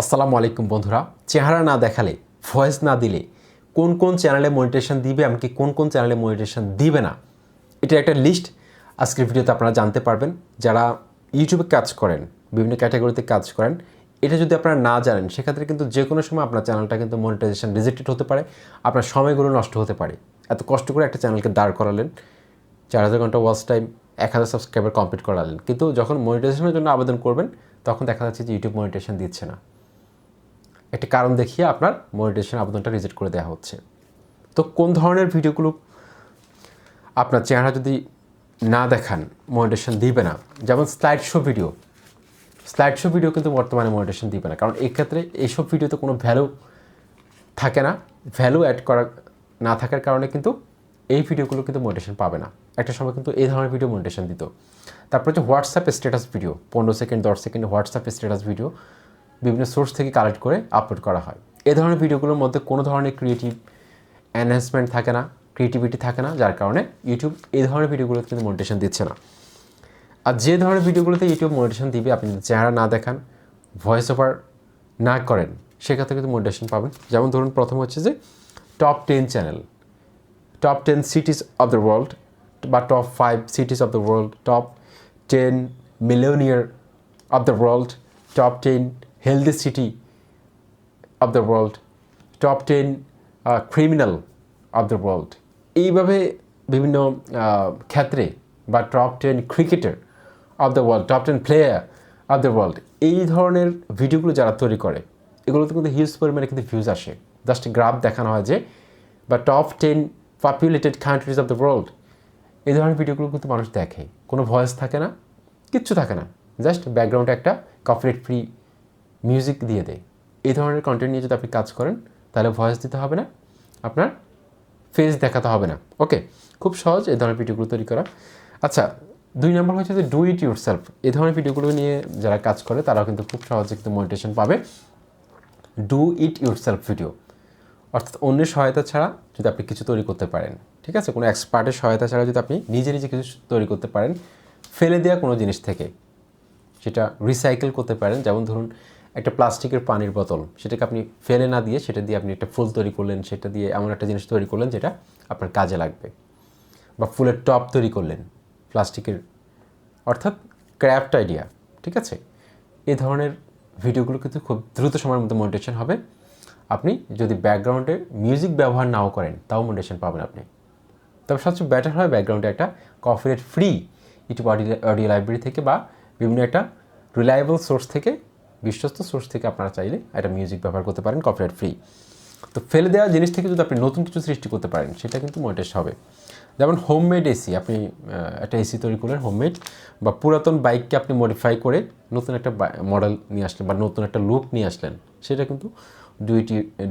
আসসালামু আলাইকুম বন্ধুরা। চেহারা না দেখালে, ভয়েস না দিলে কোন কোন চ্যানেলে মনিটাইজেশন দিবে, এমনকি কোন কোন চ্যানেলে মনিটাইজেশন দিবে না, এটার একটা লিস্ট আজকের ভিডিওতে আপনারা জানতে পারবেন। যারা ইউটিউবে কাজ করেন, বিভিন্ন ক্যাটাগরিতে কাজ করেন, এটা যদি আপনারা না জানেন সেক্ষেত্রে কিন্তু যে কোনো সময় আপনার চ্যানেলটা কিন্তু মনিটাইজেশন রিজেক্টেড হতে পারে, আপনার সময়গুলো নষ্ট হতে পারে। এত কষ্ট করে একটা চ্যানেলকে দাঁড় করালেন, 4000 ঘন্টা ওয়াচ টাইম, 1000 সাবস্ক্রাইবার কমপ্লিট করালেন, কিন্তু যখন মনিটাইজেশনের জন্য আবেদন করবেন তখন দেখা যাচ্ছে যে ইউটিউব মনিটাইজেশন দিচ্ছে না। একটা কারণ দেখিয়ে আপনার মনিটাইজেশন আবেদনটা রিজেক্ট করে দেওয়া হচ্ছে। তো কোন ধরনের ভিডিওগুলো আপনার চেহারা যদি না দেখান মনিটাইজেশন দিবে না, যেমন স্লাইড শো ভিডিও কিন্তু বর্তমানে মনিটাইজেশন দিবে না, কারণ এই ক্ষেত্রে এইসব ভিডিওতে কোনো ভ্যালু থাকে না। ভ্যালু অ্যাড করা না থাকার কারণে কিন্তু এই ভিডিওগুলো কিন্তু মনিটাইজেশন পাবে না। একটা সময় কিন্তু এই ধরনের ভিডিও মনিটাইজেশন দিত। তারপর হচ্ছে WhatsApp status video, 15 second 10 second WhatsApp status video বিভিন্ন সোর্স থেকে কালেক্ট করে আপলোড করা হয়। এ ধরনের ভিডিওগুলোর মধ্যে কোনো ধরনের ক্রিয়েটিভ এনহ্যান্সমেন্ট থাকে না, ক্রিয়েটিভিটি থাকে না, যার কারণে ইউটিউব এই ধরনের ভিডিওগুলোতে কিন্তু মনিটাইজেশন দিচ্ছে না। আর যে ধরনের ভিডিওগুলোতে ইউটিউব মনিটাইজেশন দিবে, আপনি যদি চেহারা না দেখান, ভয়েস ওভার না করেন, সেক্ষেত্রে কিন্তু মনিটাইজেশন পাবেন। যেমন ধরুন, প্রথম হচ্ছে যে top 10 channel, top 10 cities of the world বা top 5 cities of the world, top 10 millionaire of the world, top 10 healthy city of the world, top 10 criminal of the world, এইভাবে বিভিন্ন ক্ষেত্রে, বা top 10 cricketer of the world, top 10 player of the world, এই ধরনের ভিডিওগুলো যারা তৈরি করে, এগুলোতে কিন্তু হিউজ পরিমাণে কিন্তু ভিউজ আসে। জাস্ট গ্রাফ দেখানো হয় যে, বা top 10 populated countries of the world, এই ধরনের ভিডিওগুলো কিন্তু মানুষ দেখে। কোনো ভয়েস থাকে না, কিচ্ছু থাকে না, জাস্ট ব্যাকগ্রাউন্ডে একটা কপিরাইট ফ্রি মিউজিক দিয়ে দেয়। এই ধরনের কন্টেন্ট নিয়ে যদি আপনি কাজ করেন, তাহলে ভয়েস দিতে হবে না, আপনার ফেস দেখাতে হবে না। ওকে, খুব সহজ এই ধরনের ভিডিওগুলো তৈরি করা। আচ্ছা, 2 নম্বর হচ্ছে যে ডু ইট ইউরসেলফ। এই ধরনের ভিডিওগুলো নিয়ে যারা কাজ করে তারাও কিন্তু খুব সহজে কিন্তু মনিটাইজেশন পাবে। ডু ইট ইউরসেলফ ভিডিও অর্থাৎ অন্যের সহায়তা ছাড়া যদি আপনি কিছু তৈরি করতে পারেন, ঠিক আছে, কোনো এক্সপার্টের সহায়তা ছাড়া যদি আপনি নিজে নিজে কিছু তৈরি করতে পারেন, ফেলে দেওয়া কোনো জিনিস থেকে সেটা রিসাইকেল করতে পারেন। যেমন ধরুন, একটা প্লাস্টিকের পানির বোতল, সেটাকে আপনি ফেলে না দিয়ে সেটা দিয়ে আপনি একটা ফুল তৈরি করলেন, সেটা দিয়ে এমন একটা জিনিস তৈরি করলেন যেটা আপনার কাজে লাগবে। বা ফুলের টব তৈরি করলেন প্লাস্টিকের, অর্থাৎ ক্র্যাফট আইডিয়া, ঠিক আছে। এই ধরনের ভিডিওগুলো কিন্তু খুব দ্রুত সময়ের মধ্যে মনিটাইজেশন হবে। আপনি যদি ব্যাকগ্রাউন্ডে মিউজিক ব্যবহার নাও করেন, তাও মনিটাইজেশন পাবেন আপনি। তবে সবচেয়ে বেটার হয় ব্যাকগ্রাউন্ডে একটা copyright free YouTube audio library থেকে বা বিভিন্ন একটা রিলায়েবল সোর্স থেকে, বিশ্বস্ত সোর্স থেকে আপনারা চাইলে একটা মিউজিক ব্যবহার করতে পারেন কপিরাইট ফ্রি। তো ফেলে দেওয়া জিনিস থেকে যদি আপনি নতুন কিছু সৃষ্টি করতে পারেন, সেটা কিন্তু মনিটাইজ হবে। যেমন হোমমেড এসি, আপনি একটা এসি তৈরি করলেন হোমমেড, বা পুরাতন বাইককে আপনি মডিফাই করে নতুন একটা মডেল নিয়ে আসলেন বা নতুন একটা লুক নিয়ে আসলেন, সেটা কিন্তু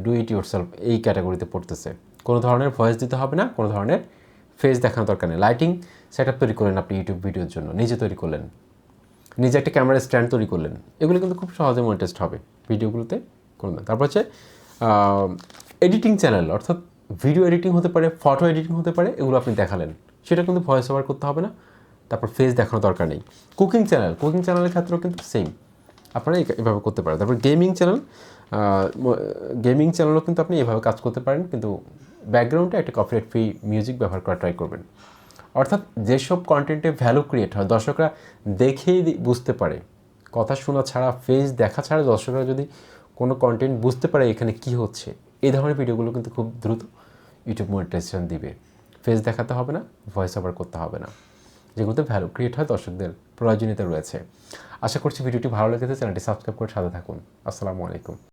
ডু ইট ইউরসেলফ এই ক্যাটাগরিতে পড়তেছে। কোনো ধরনের ভয়েস দিতে হবে না, কোনো ধরনের ফেস দেখানোর দরকার নেই। লাইটিং সেট আপ তৈরি করলেন আপনি ইউটিউব ভিডিওর জন্য, নিজে তৈরি করলেন, নিজে একটা ক্যামেরা স্ট্যান্ড তৈরি করলেন, এগুলো কিন্তু খুব সহজে মনিটাইজড হবে ভিডিওগুলোতে করবেন। তারপর হচ্ছে এডিটিং চ্যানেল, অর্থাৎ ভিডিও এডিটিং হতে পারে, ফটো এডিটিং হতে পারে, এগুলো আপনি দেখালেন, সেটা কিন্তু ভয়েস ওভার করতে হবে না, তারপর ফেস দেখানোর দরকার নেই। কুকিং চ্যানেলের ক্ষেত্রেও কিন্তু সেম, আপনারা এভাবে করতে পারেন। তারপর গেমিং চ্যানেলও কিন্তু আপনি এভাবে কাজ করতে পারেন, কিন্তু ব্যাকগ্রাউন্ডে একটা কপিরাইট ফ্রি মিউজিক ব্যবহার করা ট্রাই করবেন। অর্থাৎ যেসব কন্টেন্টে ভ্যালু ক্রিয়েট হয়, দর্শকরা দেখেই বুঝতে পারে, কথা শোনা ছাড়া, ফেস দেখা ছাড়া দর্শকরা যদি কোনো কন্টেন্ট বুঝতে পারে এখানে কি হচ্ছে, এই ধরনের ভিডিওগুলো কিন্তু খুব দ্রুত ইউটিউব মনিটাইজেশন দিবে। ফেস দেখাতে হবে না, ভয়েস ওভার করতে হবে না, যেগুলোতে ভ্যালু ক্রিয়েট হয়, দর্শকদের প্রয়োজনীয়তা রয়েছে। আশা করছি ভিডিওটি ভালো লেগেছে। চ্যানেলটি সাবস্ক্রাইব করে সাথে থাকুন। আসসালামু আলাইকুম।